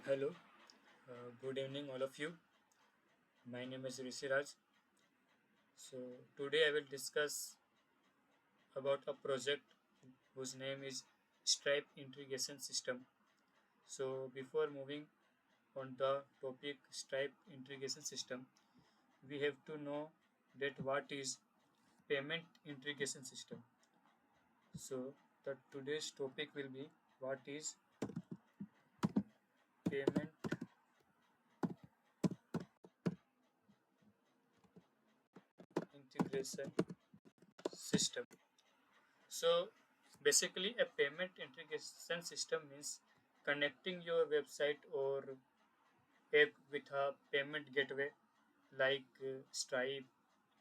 Hello, good evening, all of you. My name is Rishi Raj. So, today I will discuss about a project whose name is Stripe Integration System. So, before moving on the topic Stripe Integration System, we have to know that what is Payment Integration System. So, the today's topic will be what is Payment Integration System. So basically, a payment integration system means connecting your website or app with a payment gateway like Stripe,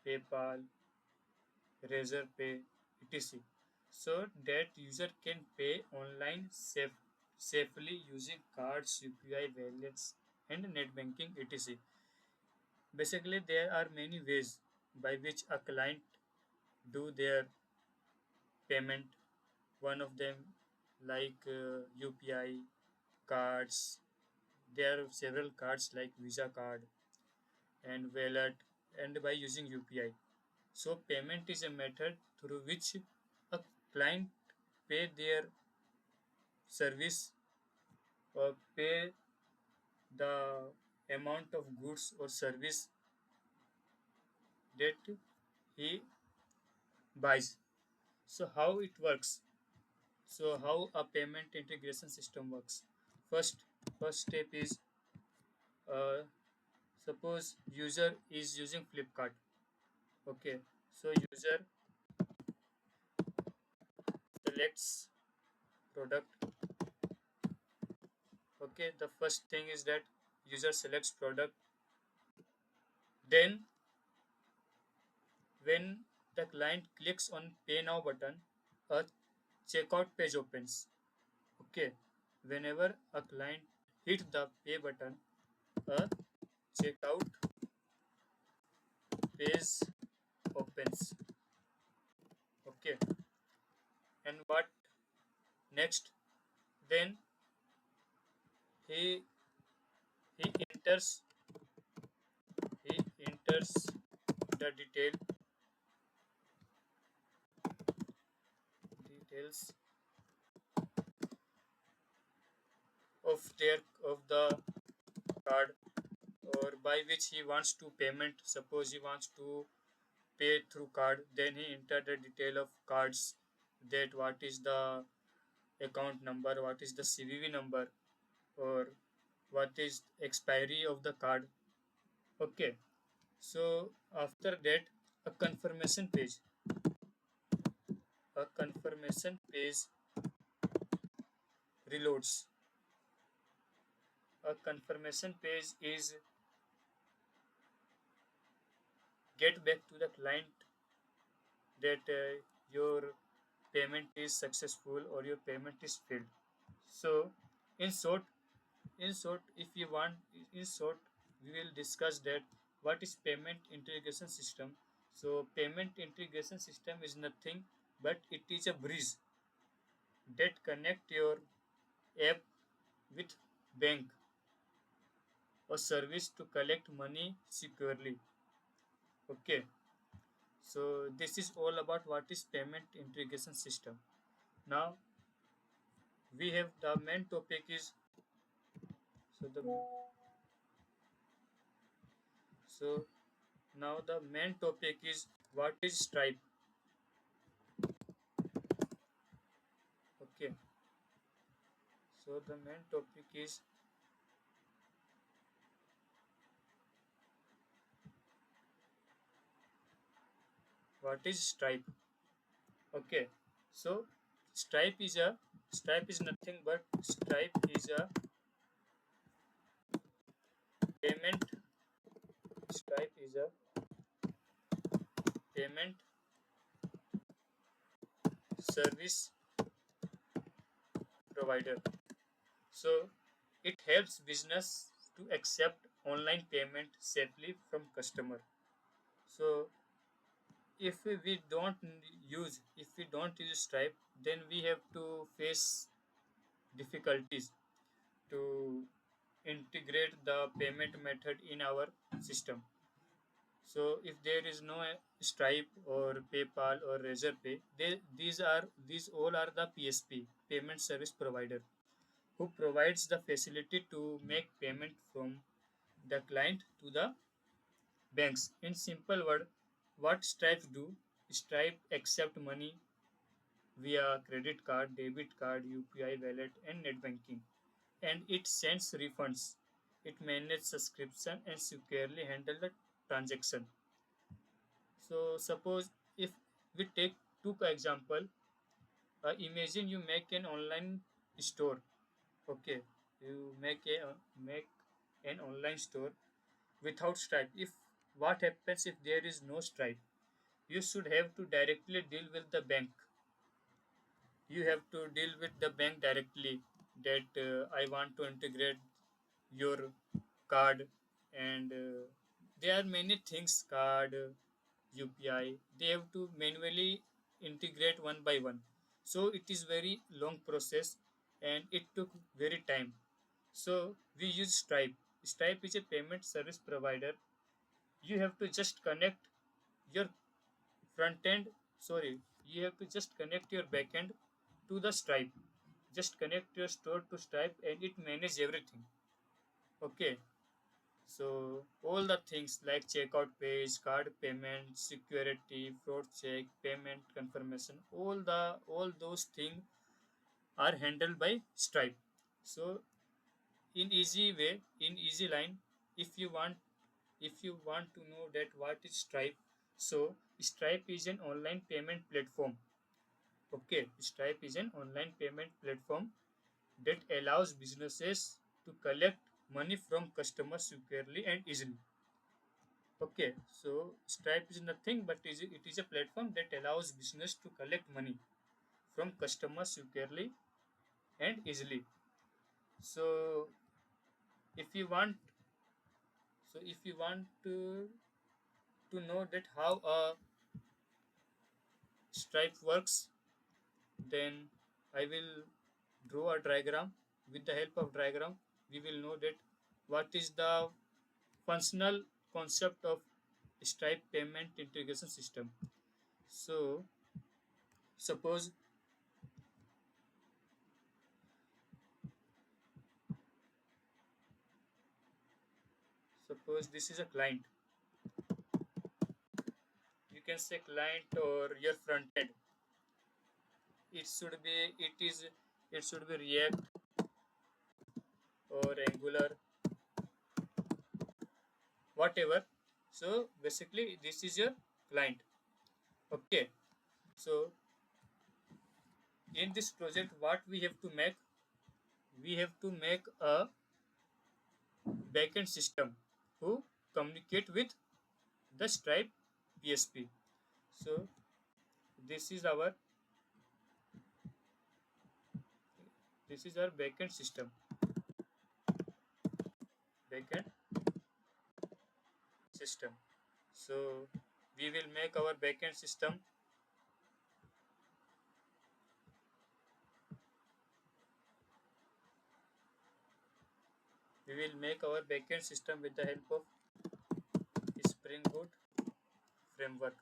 PayPal, Razorpay, etc. So that user can pay online safely using cards, UPI wallets, and net banking, etc. Basically, there are many ways by which a client do their payment. One of them like UPI cards. There are several cards like Visa card and wallet and by using UPI. So payment is a method through which a client pay their service or pay the amount of goods or service that he buys. So how it works? So how a payment integration system works? First, first step is uh, suppose user is using Flipkart. Okay, so user selects product. Okay, the first thing is that user selects product. Then when the client clicks on pay now button, a checkout page opens. Okay, whenever a client hits the pay button, a checkout page opens. Okay, and what next? Then he he enters he enters the details of the card or by which he wants to payment. Suppose he wants to pay through card, then he enter the detail of cards, that what is the account number, what is the CVV number, or what is expiry of the card. Okay, so after that a confirmation page reloads. A confirmation page is get back to the client that your payment is successful or your payment is failed. So in short, if you want, in short, we will discuss that what is payment integration system. So payment integration system is nothing but it is a bridge that connect your app with bank or service to collect money securely. Okay, so this is all about what is payment integration system. Now we have the main topic is so the so now the main topic is what is Stripe. Okay, so the main topic is what is Stripe. Okay, so Stripe is nothing but payment Stripe is a payment service provider. So it helps business to accept online payment safely from customer. So if we don't use Stripe, then we have to face difficulties to integrate the payment method in our system. So if there is no Stripe or PayPal or Razorpay, these all are the PSP payment service provider who provides the facility to make payment from the client to the banks. In simple word, what Stripe do? Stripe accept money via credit card, debit card, UPI wallet, and net banking, and it sends refunds. It manages subscription and securely handle the transaction. So suppose if we take two example, imagine you make an online store. Okay, you make an online store without Stripe. If what happens if there is no Stripe? You should have to directly deal with the bank. You have to deal with the bank directly that I want to integrate your card, and there are many things card, UPI. They have to manually integrate one by one. So it is very long process and it took very time. So we use Stripe. Stripe is a payment service provider. You have to just connect your front end. Sorry, you have to just connect your back end to the Stripe. Just connect your store to Stripe and it manages everything. Okay. So all the things like checkout page, card payment, security, fraud check, payment confirmation, all those things are handled by Stripe. So in easy way, in easy line, if you want if you want to know that what is Stripe, so Stripe is an online payment platform. Okay, Stripe is an online payment platform that allows businesses to collect money from customers securely and easily. Okay, so Stripe is nothing but it is a platform that allows business to collect money from customers securely and easily. So if you want, if you want to know that how a Stripe works, then I will draw a diagram. With the help of diagram, we will know that what is the functional concept of Stripe payment integration system. So suppose suppose this is a client. You can say client or your front end. It should be it should be React or Angular, whatever. So basically this is your client. Okay. So in this project what we have to make? We have to make a backend system who communicate with the Stripe PSP. So this is our backend system. Backend system. So we will make our backend system. We will make our backend system with the help of Spring Boot framework.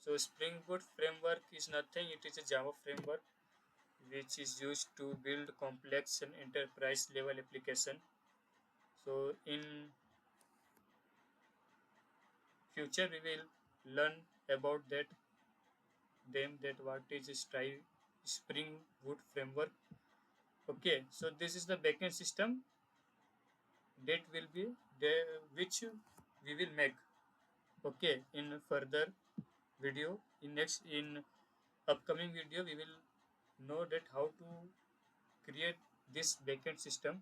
So Spring Boot framework is nothing. It is a Java framework which is used to build complex and enterprise level application. So in future we will learn about that what is Spring Boot framework. Okay, so this is the backend system that will be there which we will make. Okay, in further video, in upcoming video we will know that how to create this backend system.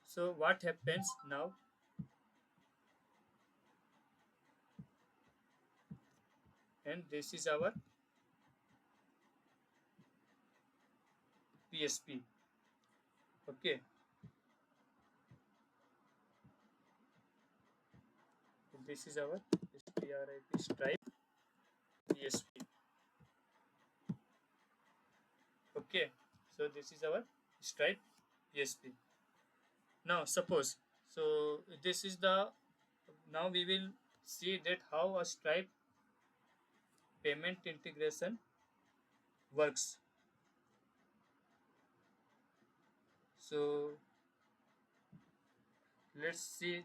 So what happens now? And this is our PSP. Okay, this is our Stripe PSP. Okay, so this is our Stripe PSP. Now suppose, so this is the, now we will see that how a Stripe payment integration works. So let's see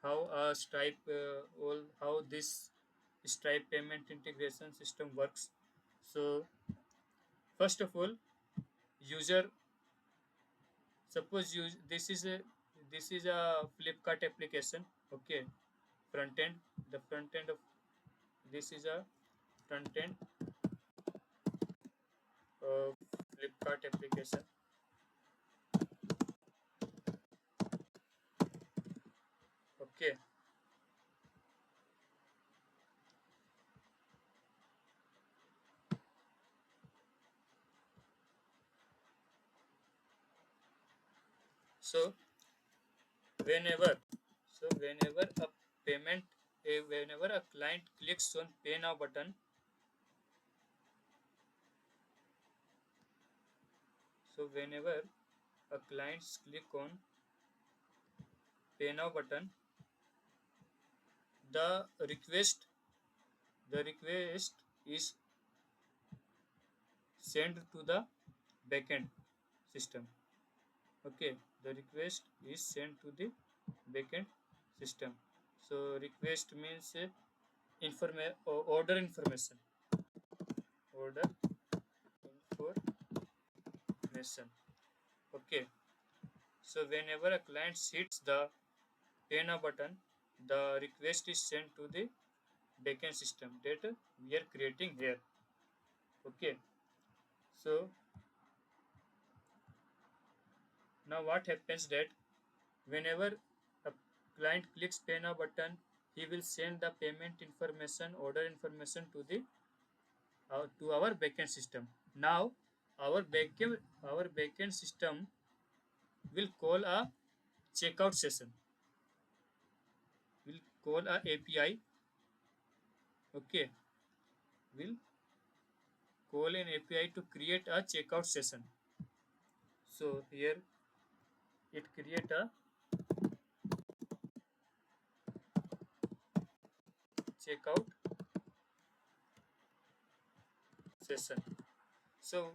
how a Stripe all how this Stripe payment integration system works. So first of all, user, suppose you, this is a Flipkart application. Okay, front end, the front end of this is a front end of Flipkart application. Okay, so whenever, whenever a payment, whenever a client clicks on pay now button, so whenever a clients click on pay now button, the request, the request is sent to the backend system. Okay, the request is sent to the backend system. So request means order information, order information. Okay, so whenever a client hits the pay now button, the request is sent to the backend system that we are creating here. Okay, so now what happens that whenever a client clicks pay now button, he will send the payment information, order information to our backend system. Now our backend system will call a checkout session. Will call a API. Okay, will call an API to create a checkout session. So here it create a checkout session. So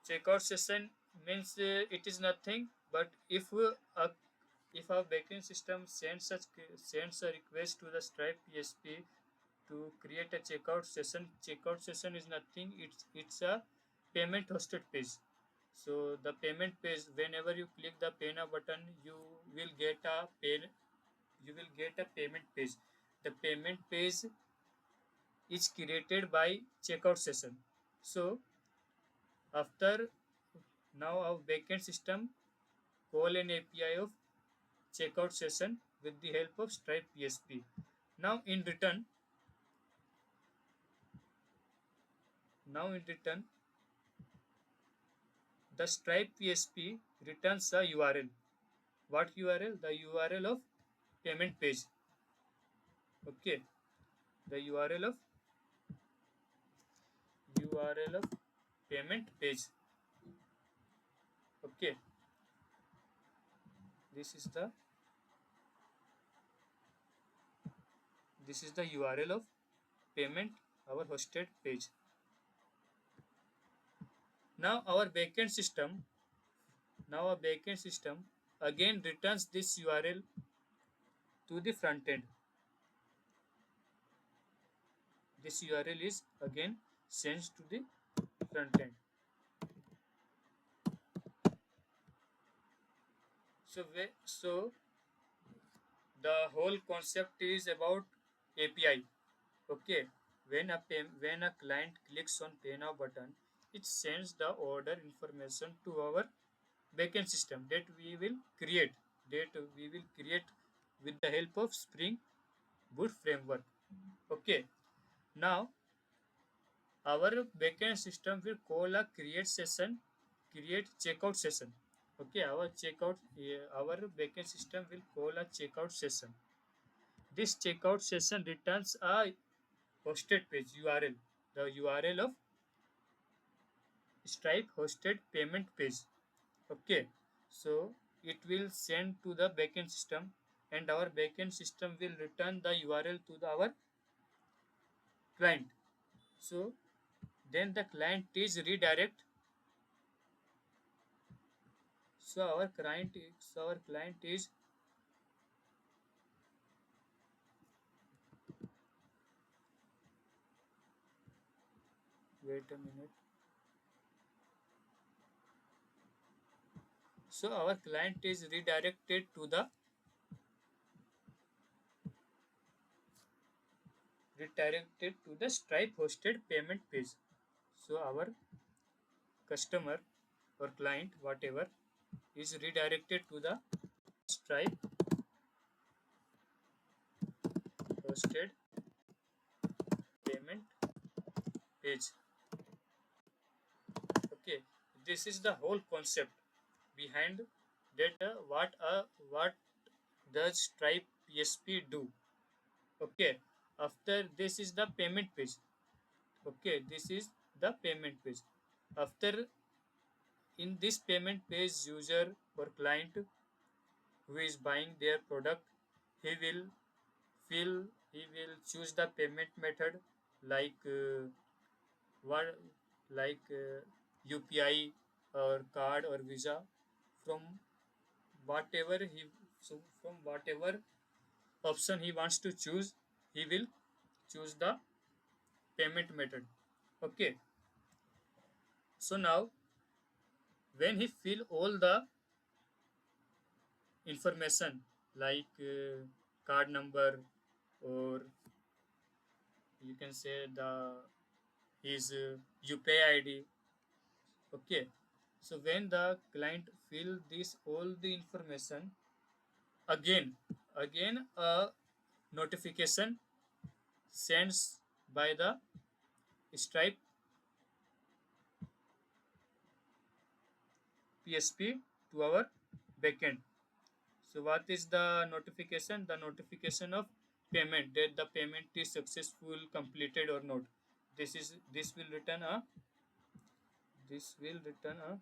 checkout session means it is nothing but if our backend system sends a request to the Stripe PSP to create a checkout session is nothing. It's a payment hosted page. So the payment page, whenever you click the pay now button, you will get a payment page. The payment page is created by checkout session. So after, now our backend system call an API of checkout session with the help of Stripe PSP. Now in return, now in return, the Stripe PSP returns a URL. What URL? The URL of payment page. Okay, the URL of payment page. Okay, this is the URL of payment, our hosted page. Now our backend system again returns this URL to the front end. This URL is again sent to the front end. So the whole concept is about API. Okay, when a client clicks on pay now button, it sends the order information to our backend system that we will create with the help of Spring Boot framework. Okay, now our backend system will call a create checkout session. Okay, our backend system will call a checkout session. This checkout session returns a hosted page URL, the URL of Stripe hosted payment page. Okay, so it will send to the backend system, and our backend system will return the URL to our client. So then the client is redirect. So our client is wait a minute. So our client is redirected to the Stripe hosted payment page. So our customer or client, whatever, is redirected to the Stripe hosted payment page. Okay, this is the whole concept behind that. What does Stripe PSP do? Okay, after this is the payment page. Okay, this is the payment page. After in this payment page, user or client who is buying their product, he will fill he will choose the payment method like what like UPI or card or Visa from whatever he from whatever option he wants to choose, he will choose the payment method. Okay, so now when he fill all the information like card number, or you can say the his UPI ID. Okay, so when the client fill this all the information, again a notification sends by the Stripe PSP to our backend. So what is the notification? The notification of payment, that the payment is successful, completed or not. This will return a this will return a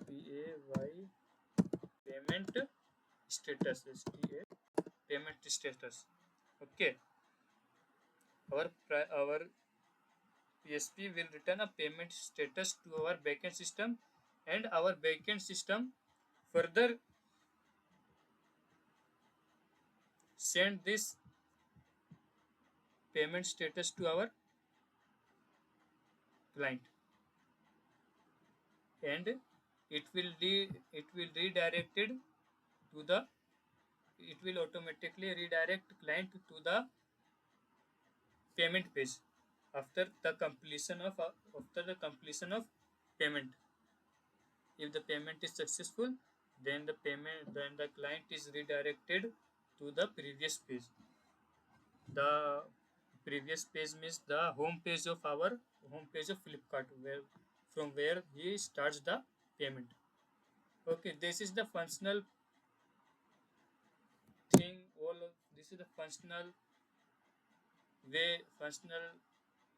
PAY payment status. STA payment status. Okay, our PSP will return a payment status to our backend system, and our backend system further send this payment status to our client, and it will redirected to the it will automatically redirect client to the payment page after the completion of payment. If the payment is successful, then the client is redirected to the previous page. The previous page means the home page of Flipkart, where from where he starts the payment. Okay, this is the functional thing. This is the functional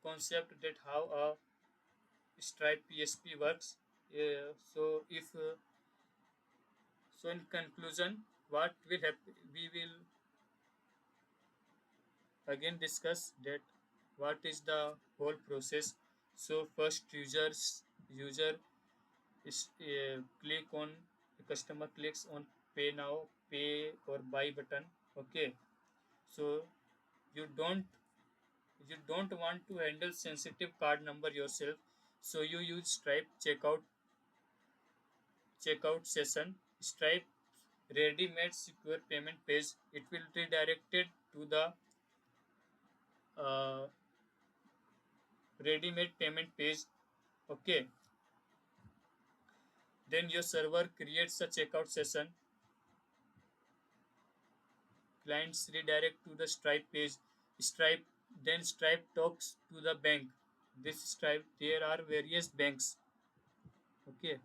concept that how a Stripe PSP works. So in conclusion, what will happen? We will again discuss that what is the whole process. So first, user is click on the customer clicks on pay now, pay or buy button. Okay, so you don't you don't want to handle sensitive card number yourself, so you use Stripe checkout session. Stripe ready-made secure payment page. It will redirected to the uh, ready-made payment page. Okay, then your server creates a checkout session. Clients redirect to the Stripe page. Stripe talks to the bank. This Stripe, there are various banks. Okay,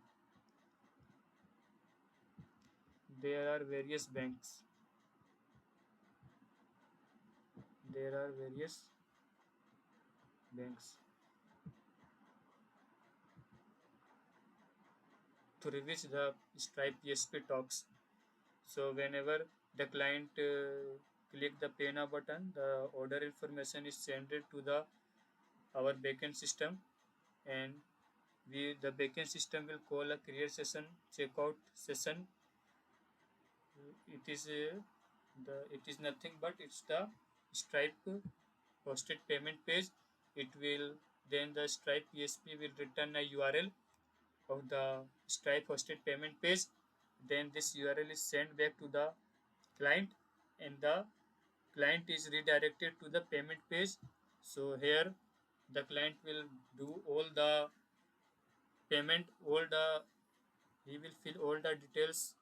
there are various banks. There are various banks. through which the Stripe PSP talks. So whenever the client click the pay now button, the order information is sent to the our backend system, and the backend system will call a create session, checkout session. It is nothing but it's the Stripe hosted payment page. It will then the Stripe PSP will return a URL of the Stripe hosted payment page. Then this URL is sent back to the client, and the client is redirected to the payment page. So here the client will do all the payment, all the he will fill all the details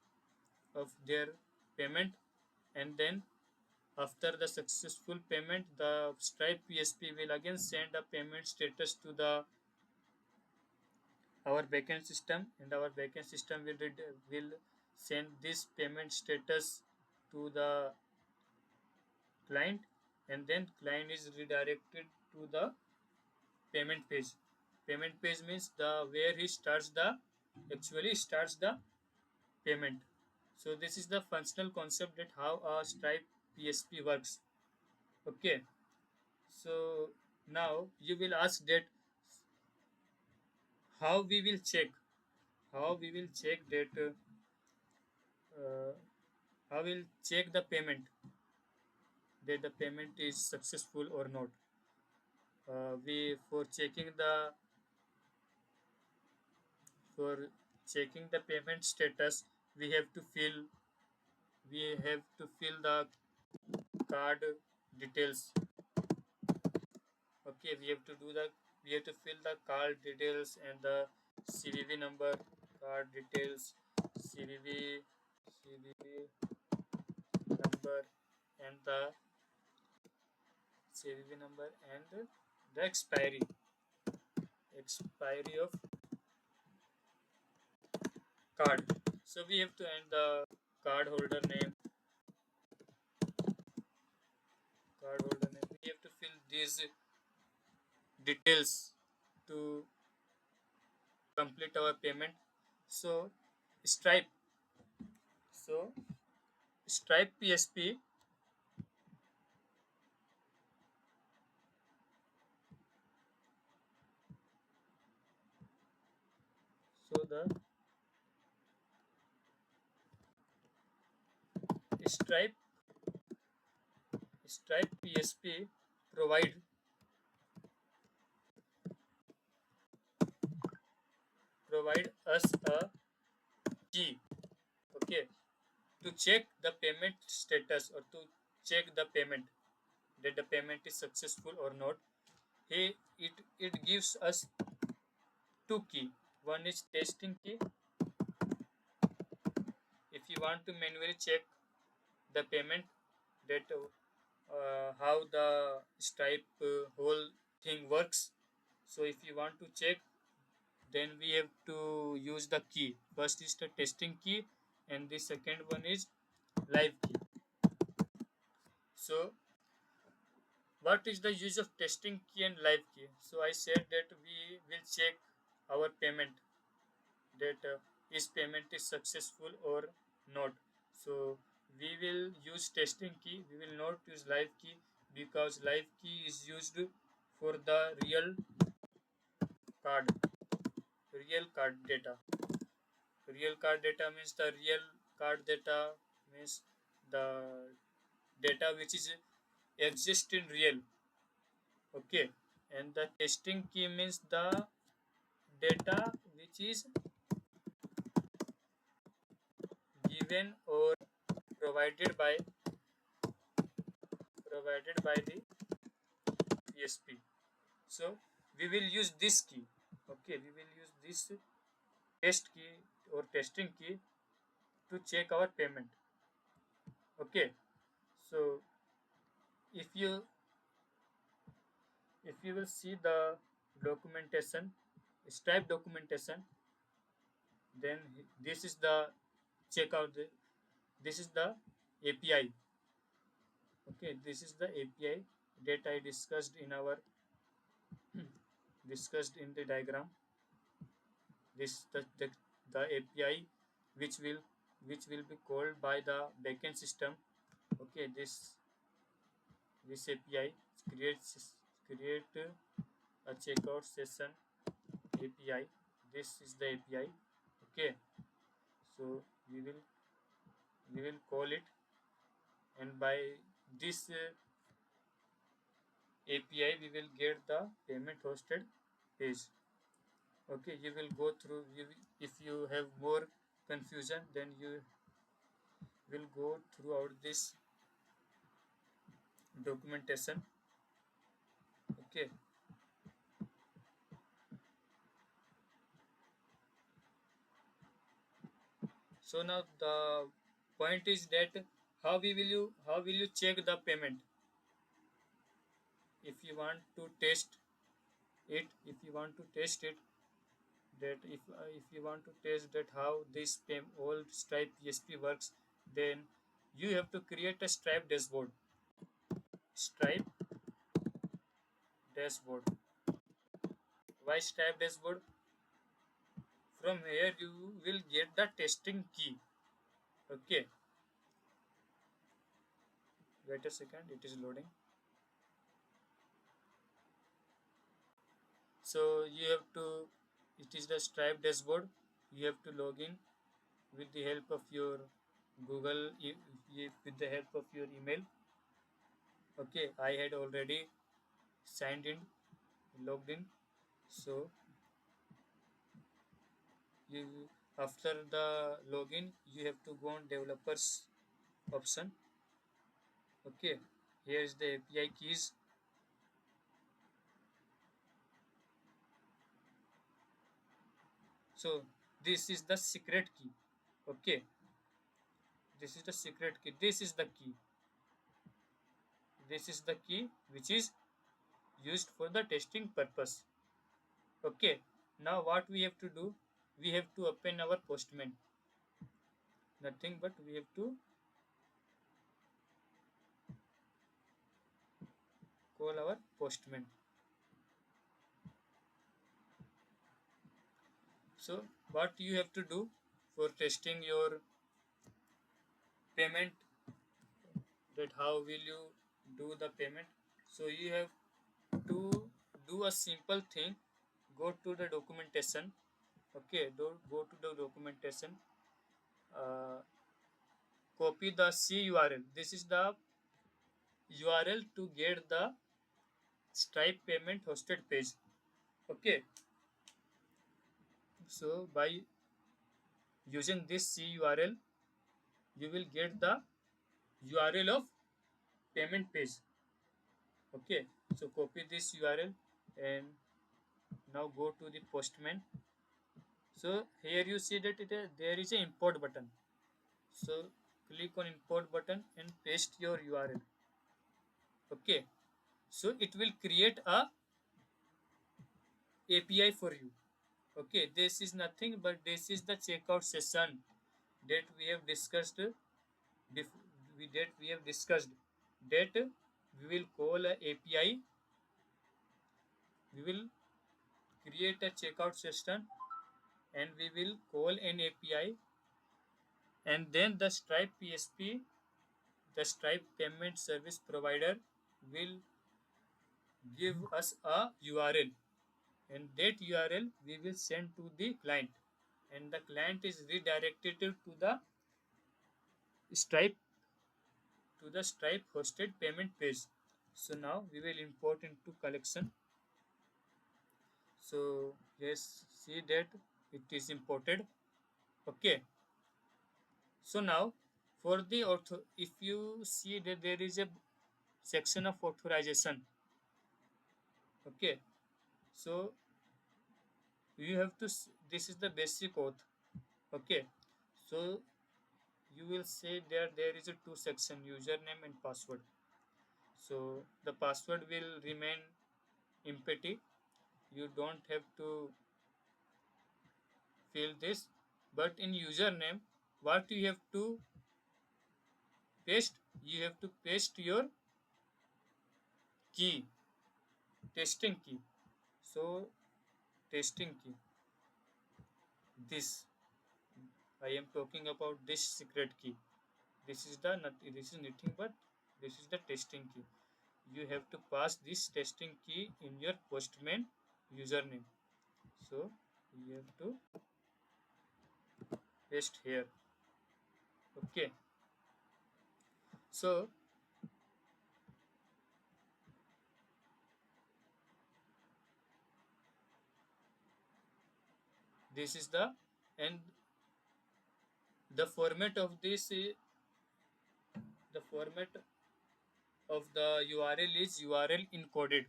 of their payment, and then after the successful payment, the Stripe PSP will again send a payment status to the our backend system, and our backend system will send this payment status to the client, and then client is redirected to the payment page. Payment page means the where he starts the actually starts the payment. So this is the functional concept that how a Stripe PSP works. Okay. So now you will ask that how we will check that uh, how will check the payment, that the payment is successful or not. We for checking the payment status, we have to fill the card details. Okay, we have to fill the card details and the CVV number, card details, CVV, CVV number, and the CVV number and the expiry of card. So we have to enter the card holder name, card holder name. We have to fill these details to complete our payment. So Stripe, so Stripe PSP. So the Stripe Stripe PSP provide us a key. Okay, to check the payment status or to check the payment, that the payment is successful or not. It gives us two key. One is testing key. If you want to manually check the payment, that how the Stripe whole thing works. So if you want to check, then we have to use the key. First is the testing key, and the second one is live key. So what is the use of testing key and live key? So I said that we will check our payment, that is payment is successful or not. So we will use testing key. We will not use live key because live key is used for the card, real card data. Real card data means the real card data means the data which is exist in real. Okay, and the testing key means the data which is given or provided by the PSP. So we will use this key. Okay, we will use this test key or testing key to check our payment. Okay, so if you will see the documentation, Stripe documentation, then this is the checkout. This is the API. Okay, this is the API that I discussed in the diagram. the API which will be called by the backend system. Okay, this API create a checkout session API. This is the API. Okay, so we will call it, and by this API we will get the payment hosted page. Okay, you will go through. If you have more confusion, then you will go throughout this documentation. Okay, so now the point is that how will you check the payment if you want to test it. If you want to test it, that if you want to test that how this old Stripe PSP works, then you have to create a Stripe dashboard. Stripe dashboard. Why Stripe dashboard? From here you will get the testing key. Okay, wait a second, it is loading. So you have to, it is the Stripe dashboard. You have to log in with the help of your Google, with the help of your email. Okay, I had already signed in, logged in. So you, after the login, you have to go on developers option. Okay, here is the API keys. So this is the secret key. Okay, this is the secret key. This is the key. This is the key which is used for the testing purpose. Okay, now what we have to do? We have to open our Postman. Nothing but we have to call our Postman. So what you have to do for testing your payment, that how will you do the payment? So you have to do a simple thing. Go to the documentation. Okay, go to the documentation. Uh, Copy the C URL. This is the URL to get the Stripe payment hosted page. Okay, so by using this C URL, you will get the URL of payment page. Okay, so copy this URL and now go to the Postman. So here you see that there is an import button. So click on import button and paste your URL. Okay, so it will create a API for you. Okay, this is nothing but this is the checkout session that we have discussed. That we have discussed that we will call a API. We will create a checkout session and we will call an API, and then the Stripe PSP, the Stripe payment service provider, will give us a URL, and that URL we will send to the client, and the client is redirected to Stripe the Stripe hosted payment page. So now we will import into collection. So yes, see that it is imported. Okay. So now for the if you see that there is a section of authorization. Okay. So you have to. This is the basic auth. Okay. So you will say there is a two section, username and password. So the password will remain empty. You don't have to fill this, but in username, what you have to paste? You have to paste your key, testing key. So testing key, this. I am talking about this secret key. This is nothing but this is the testing key. You have to pass this testing key in your Postman username. So you have to paste here. Okay. So this is and the format of the format of the URL is URL encoded.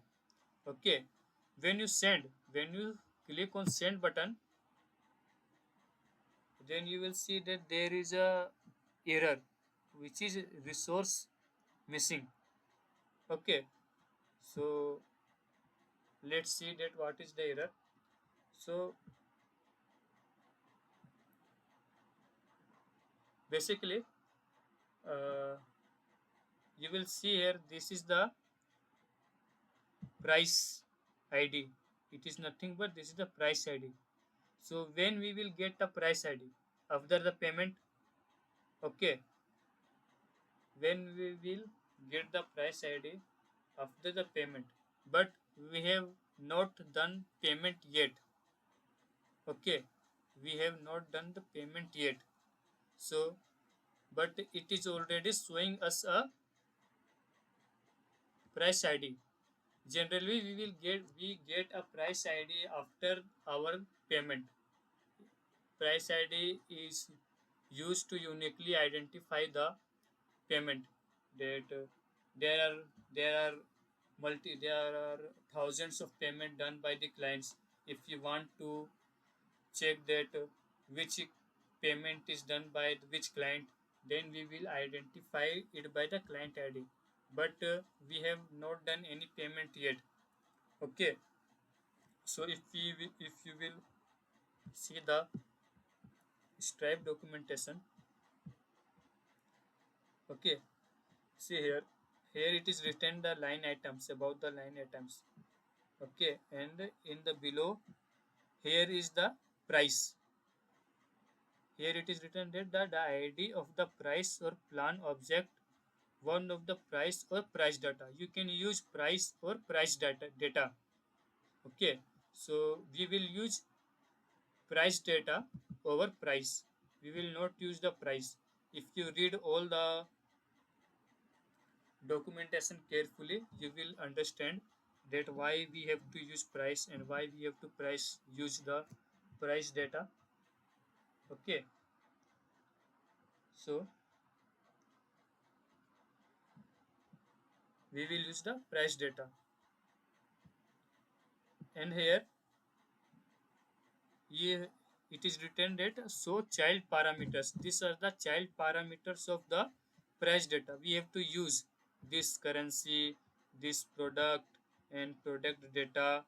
Okay. When you click on send button, then you will see that there is a error which is resource missing. Okay. So let's see that what is the error. So basically, uh, you will see here this is the price id. It is nothing but this is the price id. So when we will get the price id after the payment. Okay, when we will get the price id after the payment, but we have not done payment yet. Okay, we have not done the payment yet. So but it is already showing us a price id. Generally we get a price id after our payment. Price id is used to uniquely identify the payment. That there are there are thousands of payment done by the clients. If you want to check that which payment is done by which client, then we will identify it by the client id. But we have not done any payment yet. Okay. So if you will see the Stripe documentation. Okay, see here. Here it is written the line items, about the line items. Okay, and in the below, here is the price. Here it is written that the ID of the price or plan object, one of the price or price data. You can use price or price data. Okay, so we will use price data over price. We will not use the price. If you read all the documentation carefully, you will understand that why we have to use price and why we have to use the price data. Okay, so we will use the price data. And here it is written that show child parameters. These are the child parameters of the price data. We have to use this currency, this product, and product data,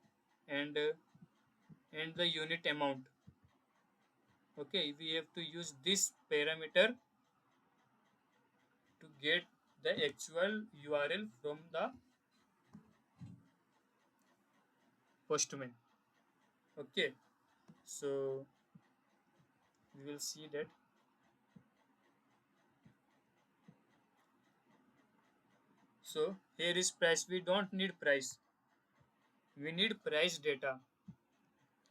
and the unit amount. Okay, we have to use this parameter to get the actual URL from the postman. Okay, so we will see that. So here is price. We don't need price. We need price data.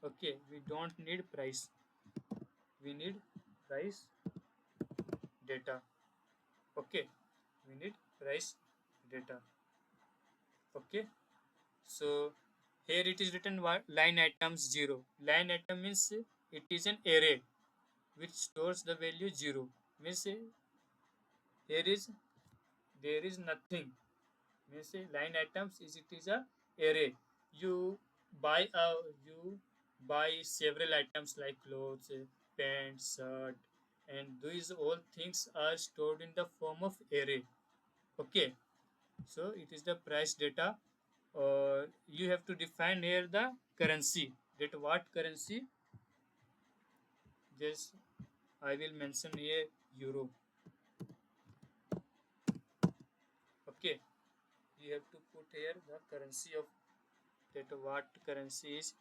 Okay, we don't need price. We need price data. Okay, we need price data. Okay, so here it is written what line items 0. Line item means it is an array which stores the value 0. Means here is there is nothing. Means line items is it is a array. You buy a you buy several items like clothes, pants, shirt, and these all things are stored in the form of array. Okay, so it is the price data. You have to define here the currency. That what currency? Just I will mention here euro. Okay, you have to put here the currency of that what currency is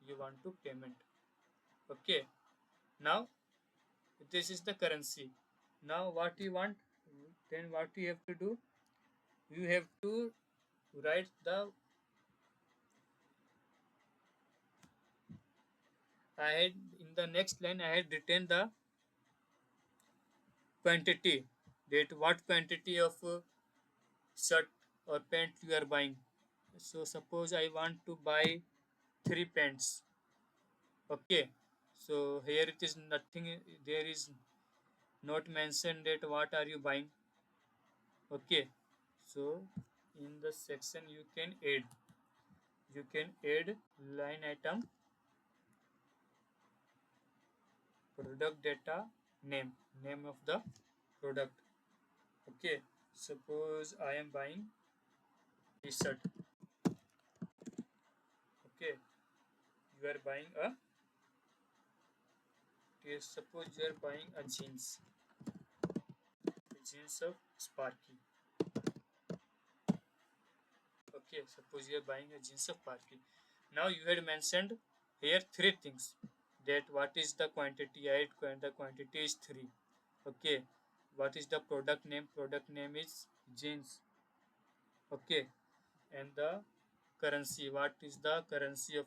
you want to payment. Okay, Now this is the currency. Now what you want, then what you have to do, you have to write the, I had in the next line I had written the quantity, that what quantity of shirt or pant you are buying. So suppose I want to buy 3 pants. Okay. So here it is nothing, there is not mentioned that what are you buying. Okay. So in the section you can add line item product data name of the product. Okay. Suppose I am buying t-shirt. Okay. You are buying a, suppose you are buying a jeans of Sparky. Okay, suppose you are buying a jeans of Sparky. Now you had mentioned here three things. That what is the quantity? The quantity is three. Okay. What is the product name? Product name is jeans. Okay. And the currency. What is the currency?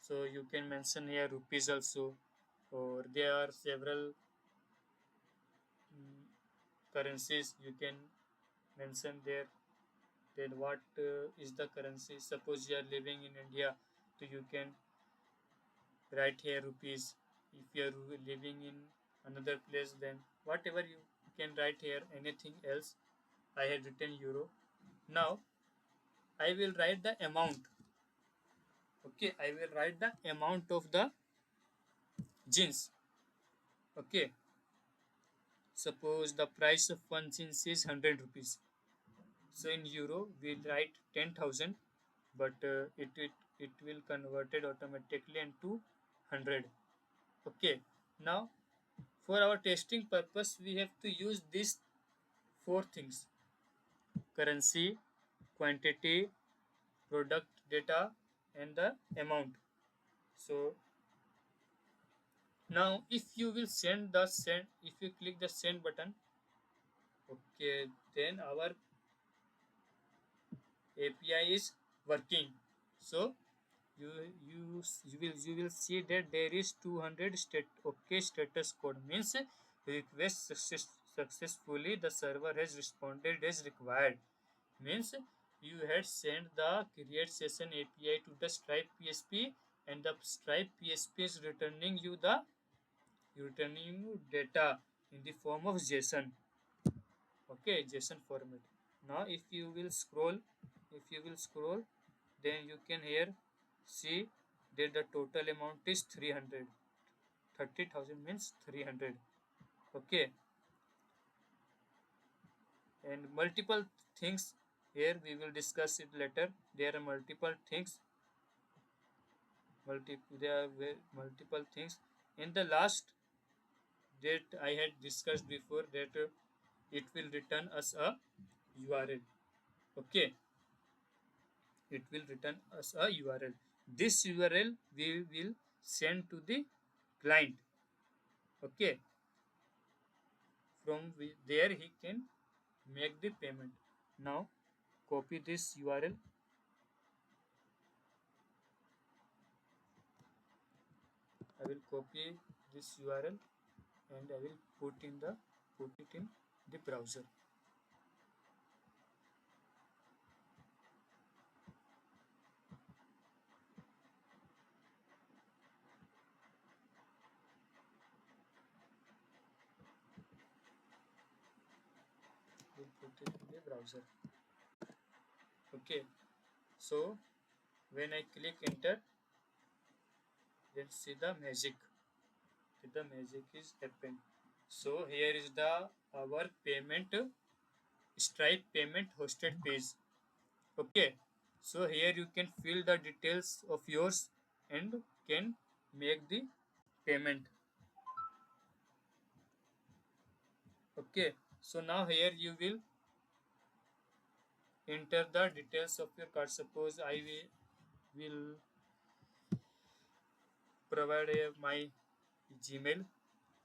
So you can mention here rupees also, or there are several mm, currencies you can mention there. Then what is the currency? Suppose you are living in India, so you can write here rupees. If you are living in another place, then whatever you can write here, anything else. I had written euro. Now I will write the amount. Okay, I will write the amount of the jeans. Okay, suppose the price of one jeans is 100 rupees. So in euro, we'll write 10,000, but it will converted automatically into 100. Okay. Now, for our testing purpose, we have to use these four things: currency, quantity, product data, and the amount. So now, if you click the send button, okay, then our API is working. So you will see that there is 200 status code, means request successfully, the server has responded as required, means you had sent the create session API to the Stripe PSP, and the Stripe PSP is returning you data in the form of JSON. Okay, JSON format. Now if you will scroll, then you can here see that the total amount is 300. 30,000 means 300. Okay, and multiple things here, we will discuss it later. There are multiple things. There are multiple things. In the last that I had discussed before, that it will return us a URL. Okay, it will return us a URL. This URL we will send to the client. Okay, from there he can make the payment. Now copy this URL. I will copy this URL and I will put it in the browser. We'll put it in the browser. Okay, so when I click enter, then see the magic. The magic is happened. So here is the our payment Stripe payment hosted page. Okay, so here you can fill the details of yours and can make the payment. Okay, so now here you will enter the details of your card. Suppose I will provide my Gmail.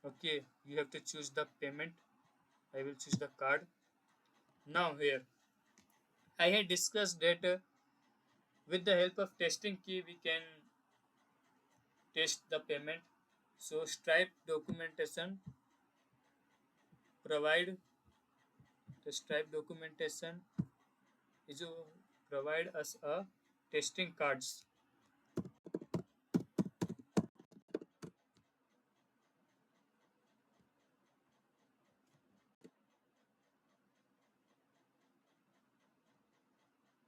Okay, you have to choose the payment. I will choose the card. Now here I had discussed that with the help of testing key we can test the payment. So Stripe documentation provide the Stripe documentation is provide us a testing cards.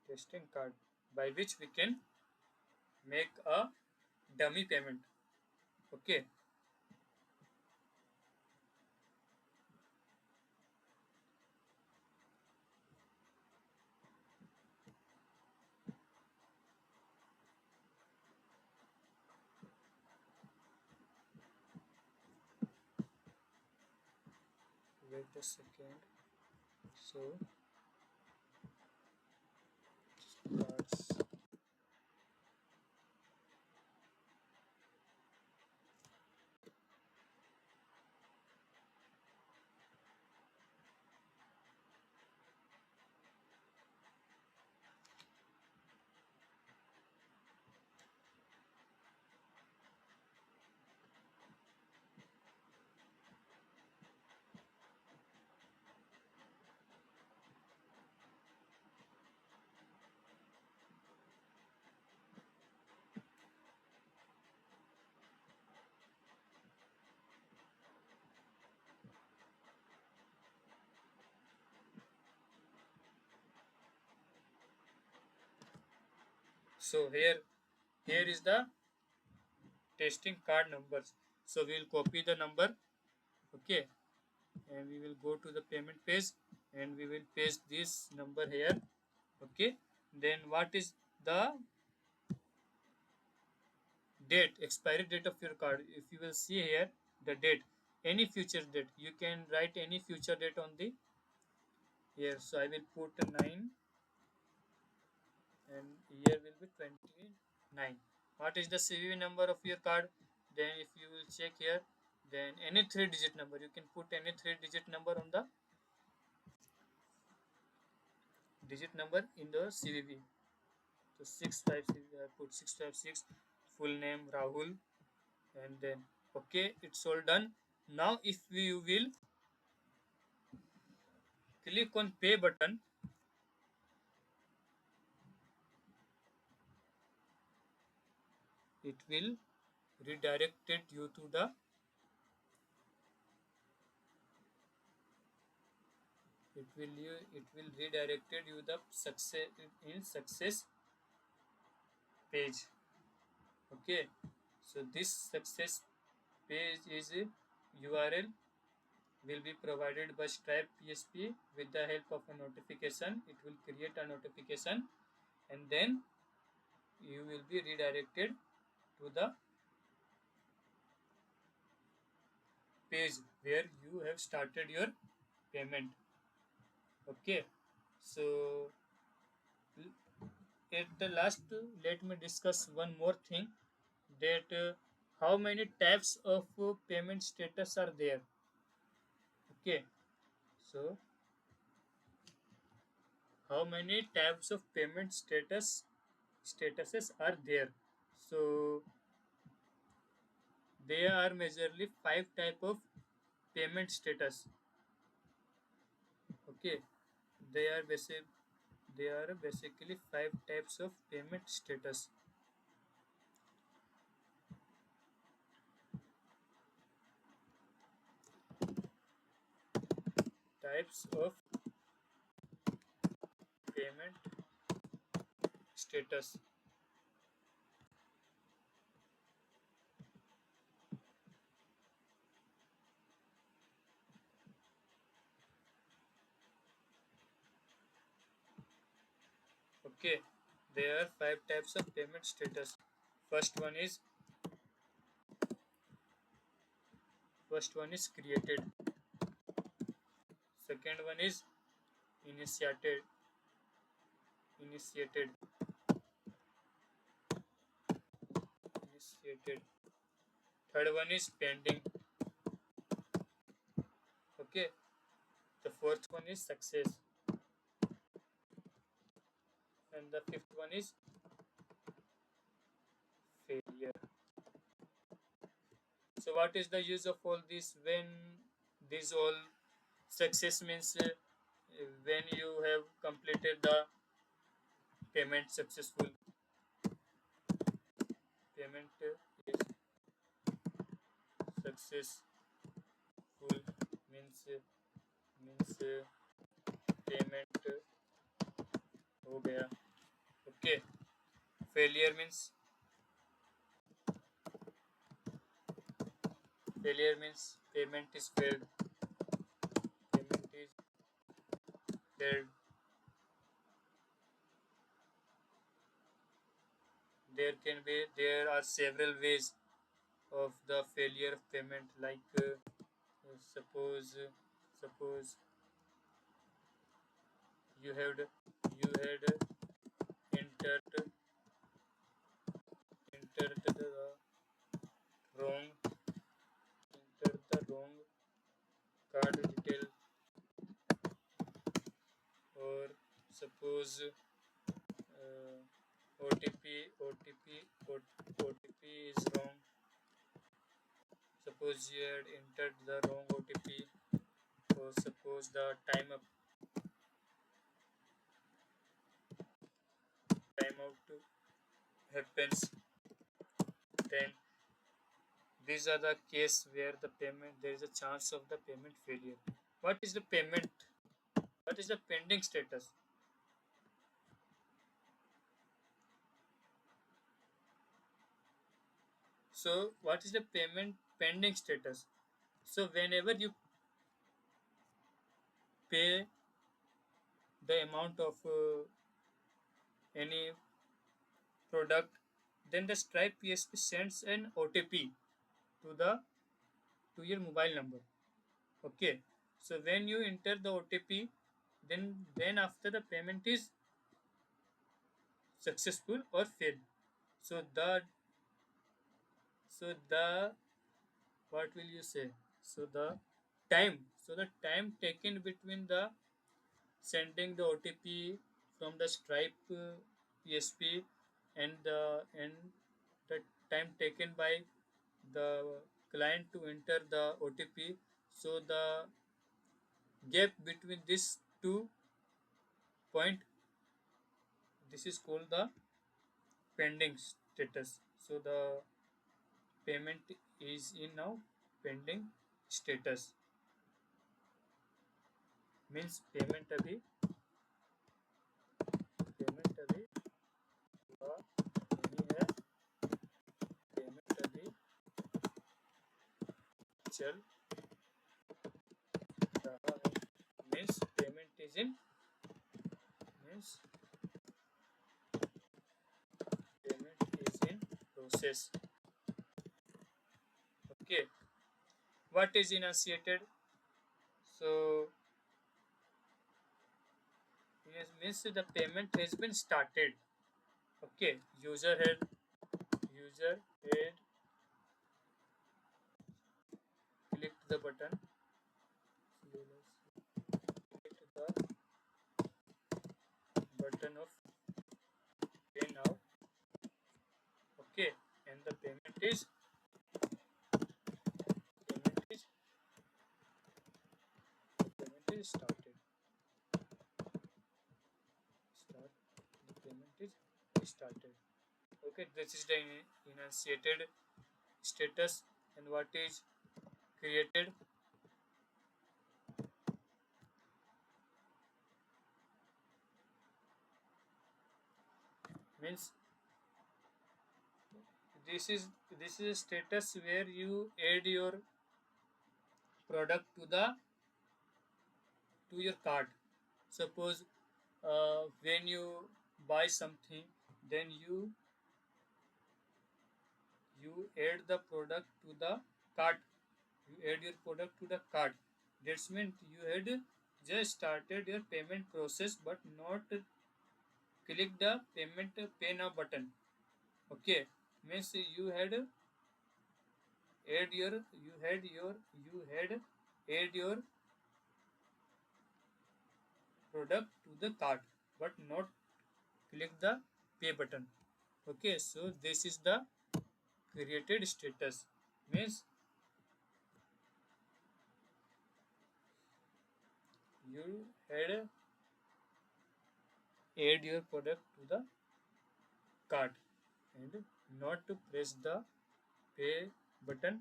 Testing card by which we can make a dummy payment. Okay. Wait a second. So cards. So here is the testing card numbers. So we will copy the number. Okay, and we will go to the payment page and we will paste this number here. Okay, then what is the date, expiry date of your card? If you will see here the date, any future date, you can write any future date on the here. So I will put a 9 and year will be 29. What is the CVV number of your card? Then if you will check here, then any 3-digit number, you can put any 3-digit number on the digit number in the CVV. So 656, I put 656, full name Rahul, and then okay, it's all done. Now if you will click on pay button, it will redirected you to the it will redirected you the success page. Okay, so this success page is a URL will be provided by Stripe PSP with the help of a notification. It will create a notification and then you will be redirected to the page where you have started your payment. Okay, so at the last, let me discuss one more thing that how many types of payment status are there. Okay, so how many types of payment statuses are there? So there are majorly 5 type of payment status. Okay, they are basically 5 types of payment status. Types of payment status. Okay, there are 5 types of payment status. First one is first one is created. Second one is initiated. Initiated. Initiated. Third one is pending. Okay. The fourth one is success. And the fifth one is failure. So what is the use of all this when this all success means when you have completed the payment successful. Payment is successful means payment हो गया. Okay. Failure means payment is failed. Payment is failed. There are several ways of the failure of payment, like suppose you had entered entered the wrong entered the wrong card detail, or suppose OTP is wrong. Suppose you had entered the wrong OTP, or suppose the timeout happens. Then these are the case where the payment there is a chance of the payment failure. What is the payment? What is the pending status? So what is the payment pending status? So whenever you pay the amount of any product, then the Stripe PSP sends an OTP to the to your mobile number. Okay. So when you enter the OTP, then after the payment is successful or failed. So the what will you say? So the time taken between the sending the OTP from the Stripe PSP and the time taken by the client to enter the OTP. So the gap between these 2 point, this is called the pending status. So the payment is in now pending status, means payment अभी हुआ नहीं है, payment अभी चल रहा है, means payment is in means payment is in process. Okay. What is enunciated? So it means the payment has been started. Okay. User had clicked the button. Clicked the button of pay now. Okay. And the payment is started. The payment is started. Okay, this is the enunciated status. And what is created? Means this is a status where you add your product to your cart. Suppose when you buy something, then you add the product to the cart. You add your product to the cart. That's meant you had just started your payment process, but not click the payment pay now button. Okay, means you had you had add your product to the cart, but not click the pay button. Okay, so this is the created status. Means you had add your product to the cart and not to press the pay button,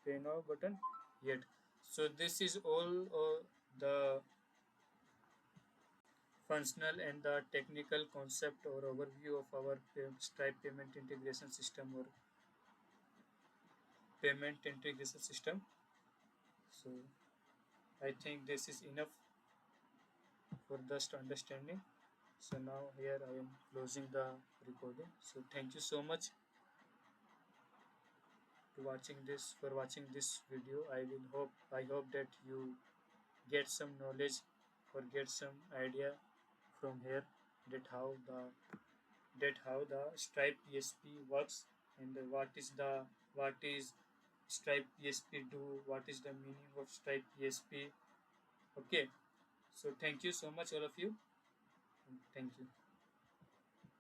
pay now button yet. So this is all the functional and the technical concept or overview of our Stripe payment integration system or payment integration system. So I think this is enough for just understanding. So now here I am closing the recording. So thank you so much to watching this video. I hope that you get some knowledge or get some idea from here that how the Stripe PSP works and what is Stripe PSP do, what is the meaning of Stripe PSP. Okay, so thank you so much all of you. Thank you.